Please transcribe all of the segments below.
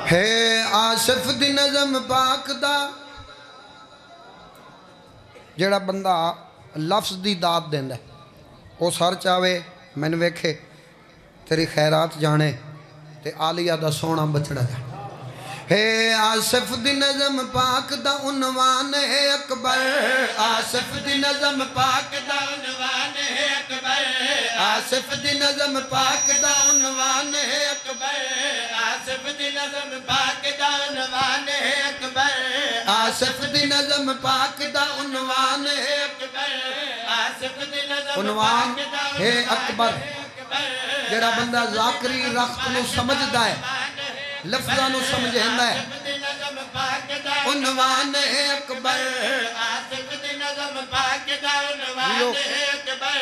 ہے آصف دی نظم پاک دا جڑا بندہ لفظ دی داد دیندا ہے وہ سر چاہے میں نے ویکھے تیری خیرات جانے تے آلیہ دا سونا بچڑا جانے ہے آصف دی نظم پاک دا عنوان ہے اکبر آصف دی نظم پاک دا عنوان ہے اکبر آصف دی نظم پاک دا عنوان ہے اکبر آصف دی نظم پاک دا عنوان ہے اکبر آصف دی نظم پاک دا عنوان ہے اکبر آصف دی نظم عنوان ہے اکبر جڑا بندہ ذاکری رخت نو سمجھدا ہے لفظاں نو سمجھیندا ہے عنوان ہے اکبر آصف دی نظم پاک دا عنوان ہے اکبر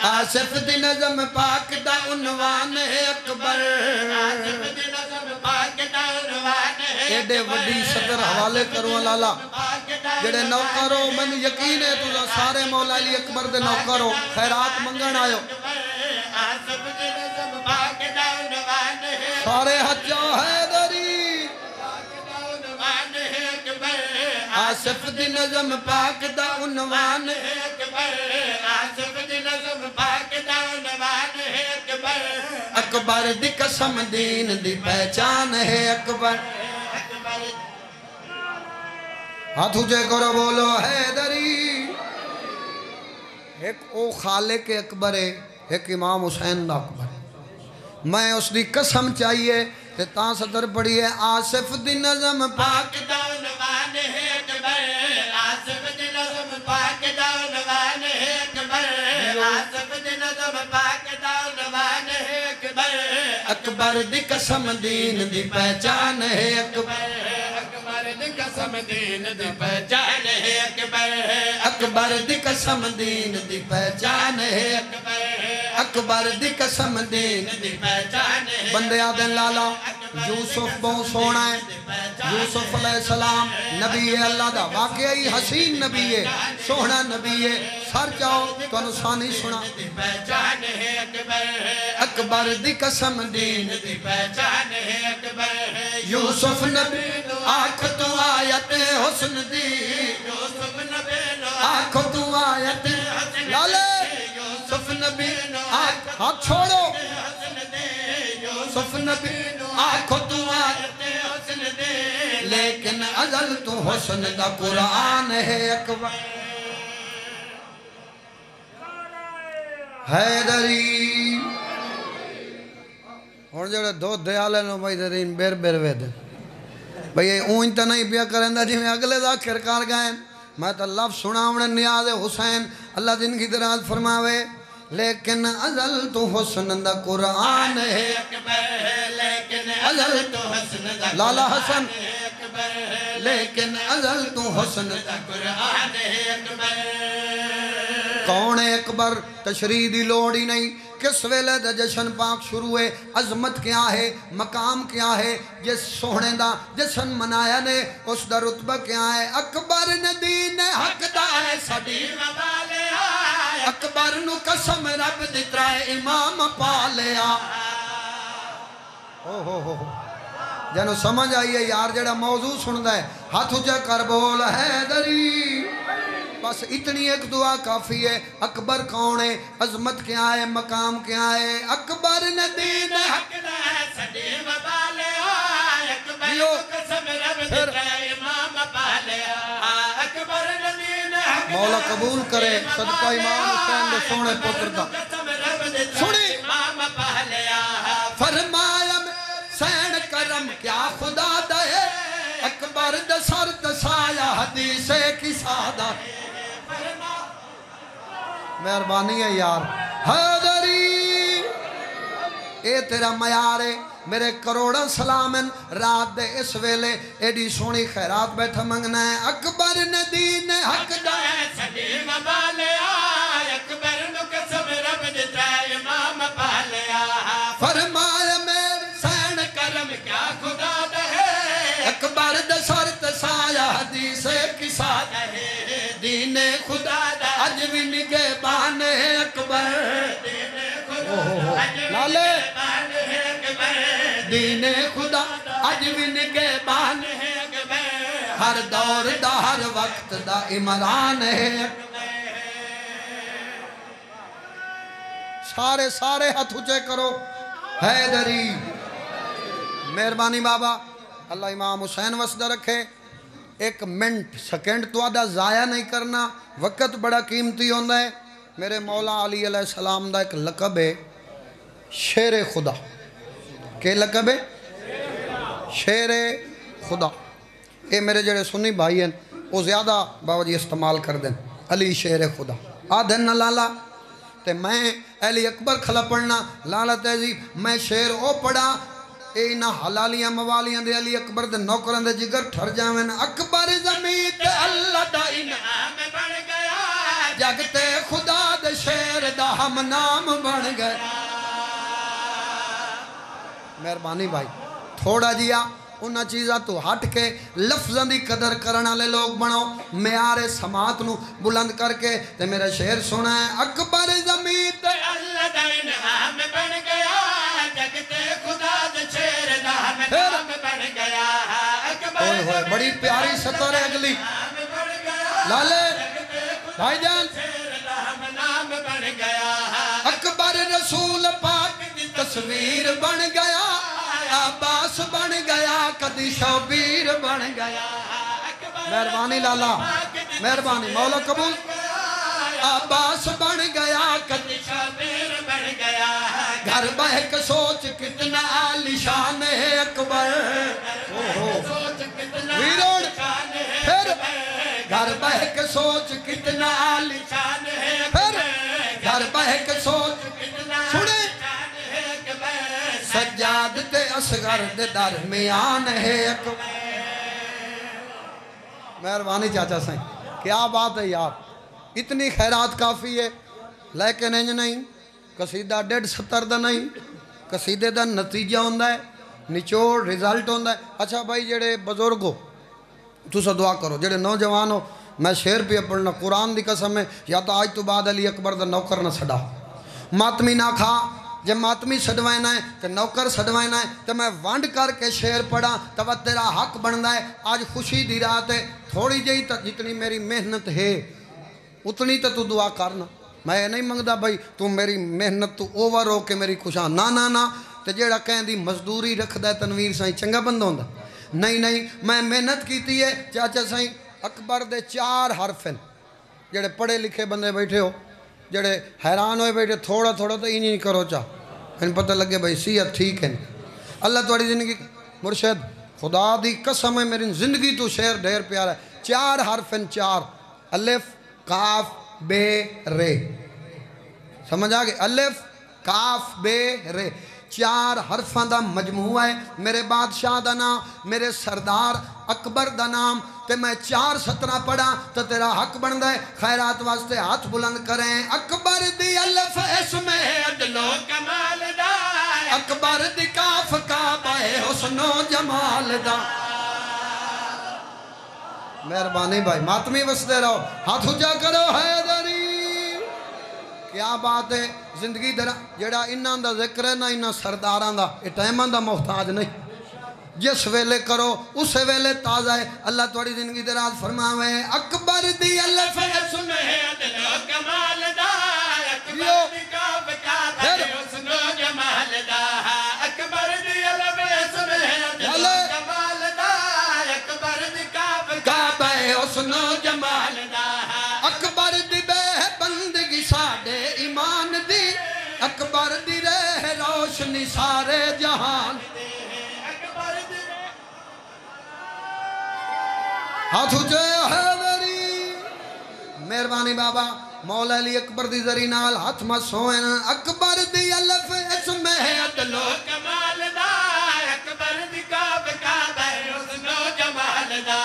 آصف دی نظم پاک دا عنوان ہے اکبر آصف دی نظم پاک دا عنوان ہے ایڈے وڈی صدر حوالے کرو لالا جڑے نوکرو من یقین ہے تو سارے مولا علی اکبر دے نوکرو خیرات منگن آئو آصف دی نظم پاک دا عنوان ہے سارے حجا حیدری آصف دی نظم پاک دا عنوان ہے اکبر آصف دی نظم پاک دا عنوان ہے اکبر اکبر دی قسم دین دی پہچان ہے اکبر ہاتھ اونچے کرو بولو حیدری ایک او خالق اکبر ہے ایک امام حسین دا اکبر ہے میں اس دی قسم چاہیے تے تاں صدر پڑھی ہے آصف دی نظم پاک دا عنوان ہے اکبر آصف دی نظم پاک دا عنوان ہے اکبر آصف دی نظم پاک دا عنوان ہے اکبر اکبر دی قسم دین دی پہچان ہے اکبر اکبر دی قسم دین دی پہچان ہے اکبر اکبر دی قسم دین دی پہچان ہے اکبر اکبر دی قسم دین دی پہچان ہے بندے آدھن لالا یوسف بہت سونا ہے یوسف علیہ السلام نبی اللہ دا واقعی حسین نبی ہے سونا نبی ہے سر جاؤ تو انسانی سنا اکبر دی قسم دین دی پہچان ہے اکبر یوسف نبی آنکھ تو آیت حسن دی یوسف نبی آنکھ تو آیت لالے یوسف نبی ہاتھ چھوڑو یوسف نبی آنکھوں تو آیت حسن دے لیکن ازل تو حسن دا قرآن ہے اکبر حیدری اور جڑے دو دیالے نو بھائی درین بیر بیر ویدن بھائی اونج تا نہیں پیا کریں دا جی میں اگلے دا کھرکار گائیں میں تا لفظ سنا ہمیں نیاز حسین اللہ دن کی دراز فرماوے لیکن ازل تو حسن دا قرآن ہے لیکن ازل تو حسن دا لالا حسن لیکن ازل تو حسن دا قرآن ہے کون اکبر تشریح دی لوڑی نہیں کس ویلے دا جشن پاک شروع ہے عظمت کیا ہے مقام کیا ہے جس سونے دا جشن منایا نے اس دا رتبہ کیا ہے اکبر ندین حق دا ہے صدیم والیا اکبر نو قسم رب دیتا ہے امام پالیا جنو سمجھ آئیے یار جڑا موضوع سندہ ہے ہاتھ اچھا کر بول حیدری بس اتنی ایک دعا کافی ہے اکبر کون ہے عظمت کیا ہے مقام کیا ہے اکبر ندین حق دا ہے صدیم والیا اکبر نو قسم رب دیتا ہے امام پالیا اکبر ندین مولا قبول کرے صدقہ امام حسین دے سونے پتر دا سنی فرمایا میں سین کرم کیا خدا دے اکبر دے سر دسایا حدیث کی سادہ مہربانی ہے یار حیدری اے تیرا معیار ہے میرے کروڑا سلامن رات دے اس ویلے ایڈی سونی خیرات بیٹھا منگنا ہے اکبر ندین حق دا ہے صدیم والیا اکبر نو قسم رب دیتا ہے امام پالیا فرمایا میرے سین کرم کیا خدا دے اکبر دے سر تسایا حدیث کی ساتھ ہے دین خدا دا اج بھی نگے بانے اکبر دین خدا اج بھی نگے بانے اکبر دین خدا اج بھی نگے بان ہے ہر دور دا ہر وقت دا عمران ہے سارے سارے ہاتھ اونچے کرو حیدری مہربانی بابا اللہ امام حسین وسدہ رکھے ایک منٹ سیکنڈ تو آدھا ضائع نہیں کرنا وقت بڑا قیمتی ہوندہ ہے میرے مولا علی علیہ السلام دا ایک لقب ہے شیر خدا کہ لقب ہے شیر خدا اے میرے جڑے سنی بھائی ہیں وہ زیادہ بابا جی استعمال کر دیں علی شیر خدا آدھن نہ لالا تے میں علی اکبر کھلا پڑھنا لالا تہذیب میں شیر او پڑھا اے نہ حلالیاں موالیاں دے علی اکبر دے نوکران دے جگر ٹھر جاویں اکبر زمین تے اللہ دا انعام بن گیا جگتے خدا دے شیر دا ہم نام بن گیا مہربانی بھائی تھوڑا جیا انہا چیزہ تو ہٹ کے لفظاں دی قدر کرنا لے لوگ بنو معیار سماعت نو بلند کر کے تے میرا شعر سنا ہے اکبر زمین تے اللہ دا انعام بن گیا جگتے خدا دے شیر دا ہم نام بن گیا اوہ ہوئے بڑی پیاری سطور ہے اگلی لالے بھائی جان اکبر رسول پاک دی تصویر بن گیا عباس بن گیا کدی شبیر بن گیا مہربانی لالا مہربانی مولا قبول عباس بن گیا کدی شبیر بن گیا گھر بہک سوچ کتنا عالیشان ہے اکبر ویرون پھر گھر بہک سوچ کتنا عالیشان ہے پھر گھر بہک سوچ سنے سجاد تے اصغر دے درمیان ہے مہربانی چاچا سائیں کیا بات ہے یار اتنی خیرات کافی ہے لیکن انج نہیں قصیدہ 170 دا نہیں قصیدے دا نتیجہ ہوندہ ہے نچوڑ ریزلٹ ہوندہ ہے اچھا بھائی جڑے بزرگو تو سا دعا کرو جڑے نوجوان ہو میں شعر پہ پڑھنا قرآن دی قسم ہے یا تو آج تو بعد علی اکبر دا نوکر نہ سڑا ماتمی نہ کھا جب ماتمی سڑوائنا ہے تو نوکر سڑوائنا ہے تو میں وانڈ کر کے شعر پڑھا تو وہ تیرا حق بندہ ہے آج خوشی دی رات ہے تھوڑی جئی تک جتنی میری محنت ہے اتنی تو دعا کرنا میں نہیں منگدا بھائی تو میری محنت تو اوور ہو کے میری خوشاں نا تو جیڑا کہیں دی مزدوری رکھ دے تنویر سائیں چنگا بندہ ہوندہ نہیں میں محنت کیتی ہے چاچا سائیں اکبر دے 4 حرف ہیں جڑے پڑھے لکھے بندے بیٹھے ہو جڑے حیران ہوئے بیٹھے تھوڑا تو ہی نہیں کرو چاہ ان پتہ لگے بھائی صحت ٹھیک ہے اللہ تھوڑی زندگی مرشد خدا دی قسم ہے میری زندگی تو شعر ڈھیر پیارا ہے 4 حرف ہیں 4 الف کاف بے رے سمجھ آگے الف کاف بے رے 4 حرفاں دا مجموعہ ہے میرے بادشاہ دا نام میرے سردار اکبر دا نام تے میں 4 سطرہ پڑھا تو تیرا حق بندہ ہے خیرات واسطے ہاتھ بلند کریں اکبر دی الف اسم عدل و کمال دا اکبر دی کاف کعبہ حسن و جمال دا مہربانی بھائی ماتمی وسدے رہو ہاتھ اونچا کرو حیدری کیا بات ہے زندگی درہ جڑا انہاں دا ذکر ہے نا انہاں سرداران دا اٹائمان دا محتاج نہیں جس ویلے کرو اس ویلے تازہ ہے اللہ توڑی زندگی دراز فرماوے اکبر دی الف اسم عدل و کمال دا اکبر دی کعب کعبہ حسن و جمال دا اکبر دی الف اسم عدل و کمال دا اکبر دی کعب کعبہ حسن و جمال دا اکبر دی بے بندگی ساڑے ایمان دی اکبر دی رہ روشنی سارے جہان ہاتھ اونچے حیدری مہربانی بابا مولا علی اکبر دی ذری نال ہاتھ مسوئن اکبر دی الف اسم عدل و کمال دا اکبر دی کعب کعبہ حسن و جمال دا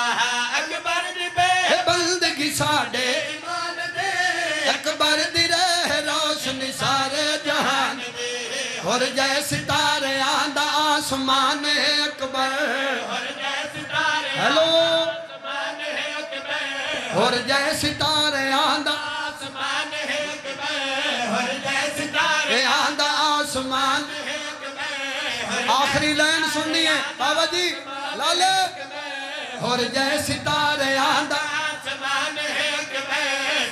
اکبر دی بے بندگی ساڑے ایمان دے اکبر دی رہ روشنی سارے جہان اور جائے ستارے آندہ آسمان اکبر اور جائے ستارے ہیلو اور جائے ستارے آندہ آسمان ہے اکبر اور جائے ستارے آندہ آسمان ہے اکبر آخری لائن سننی ہے بابا جی لالے اور جے ستارے آندہ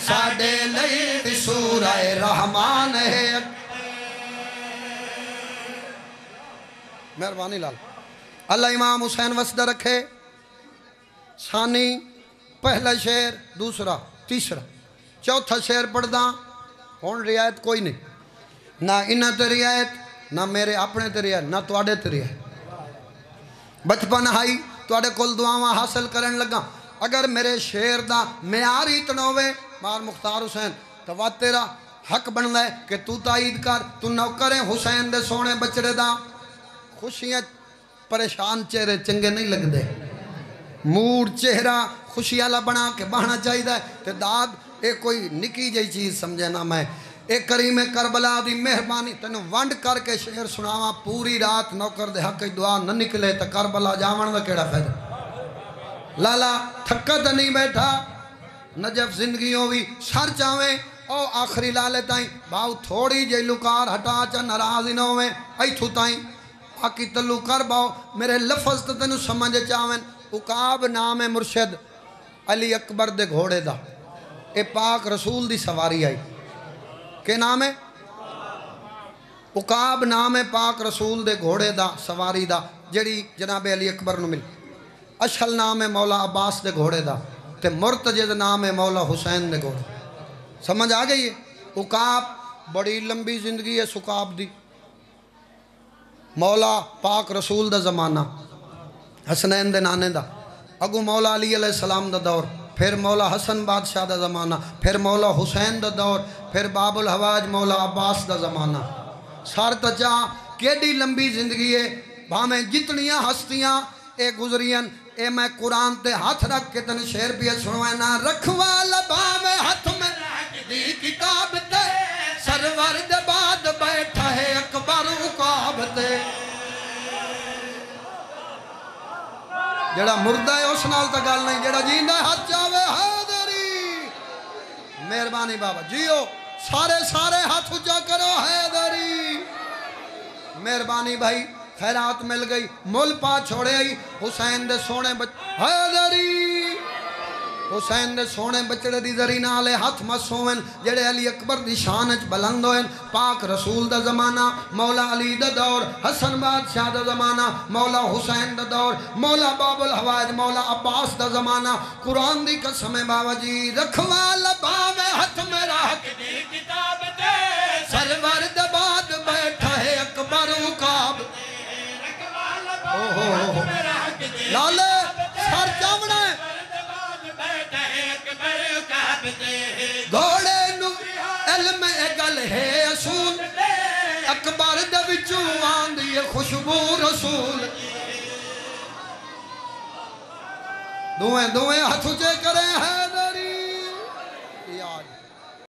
ساڑے لئی سورہ رحمان ہے مہربانی لال اللہ امام حسین وسدہ رکھے ثانی پہلا شعر دوسرا تیسرا چوتھا شعر پڑھ داں ہون رعایت کوئی نہیں نہ انہاں تے رعایت نہ میرے اپنے تے رعایت نہ تواڈے تے رعایت بچپن آئی تواڈے کول دعاواں حاصل کرن لگا اگر میرے شعر دا معیار ہی تنوے مار مختار حسین تو وا تیرا حق بندا ہے کہ تو تائید کر تو نوکر ہے حسین دے سونے بچڑے دا خوشیاں پریشان چہرے چنگے نہیں لگ دے موڈ چہرہ خوشی والا بنا کے بہنا چاہیے تے داد اے کوئی نکی جئی چیز سمجھے نہ میں اے کریم کربلا دی مہربانی تینوں ونڈ کر کے شعر سناواں پوری رات نوکر دے حق دعا نہ نکلے تے کربلا جاون دا کیڑا فائدہ لالا تھکا تے نہیں بیٹھا نجف زندگیوں بھی سر چاویں او آخری لالے تائیں باؤ تھوڑی جئی لکار ہٹا چا ناراض نہ ہوئیں ایتھو تائیں باقی تلو کر باؤ میرے لفظ تے تینوں سمجھ چاویں عقاب نام مرشد علی اکبر دے گھوڑے دا اے پاک رسول دی سواری آئی کہ نام ہے عقاب نام ہے پاک رسول دے گھوڑے دا سواری دا جڑی جناب علی اکبر نو مل اشل نام ہے مولا عباس دے گھوڑے دا تے مرتجد نام ہے مولا حسین دے گھوڑے سمجھ آ گئی ہے عقاب بڑی لمبی زندگی ہے سقاب دی مولا پاک رسول دا زمانہ حسنین دے نانے دا اگو مولا علی علیہ السلام دا دور پھر مولا حسن بادشاہ دا زمانہ پھر مولا حسین دا دور پھر باب الحواج مولا عباس دا زمانہ سار تچا کیڑی لمبی زندگی ہے بھامیں جتنیاں ہستیاں اے گزرین اے میں قرآن تے ہاتھ رکھ کے تن شعر بھی سنوائے نا رکھوالا بھامیں ہاتھ میں دی کتاب تے سرور دے بعد بیٹھا ہے اکبر عقاب تے جڑا مردہ ہے اس نال تا گل نہیں جڑا جیندہ ہے ہاتھ چاوے حیدری مہربانی بابا جیو سارے ہاتھ اچھا کرو حیدری مہربانی بھائی خیرات مل گئی مل پا چھوڑے آئی حسین دے سونے حیدری حسین دے سونے بچڑے دی ذری نالے ہاتھ مسوین جڑے علی اکبر دی شانچ بلند ہوئن پاک رسول دا زمانہ مولا علی دا دور حسن بادشاہ دا زمانہ مولا حسین دا دور مولا باب الحواج مولا عباس دا زمانہ قرآن دی قسم بابا جی رکھوال باوے ہاتھ میں رکھ دی کتاب تے سرور دا بعد بیٹھا ہے اکبر عقاب لالے سر چاونا ہے گھوڑے نو علم اگل ہے اصول اکبر دے وچوں آندی ہے خوشبو رسول دوئیں ہاتھ اچھے کریں حیدر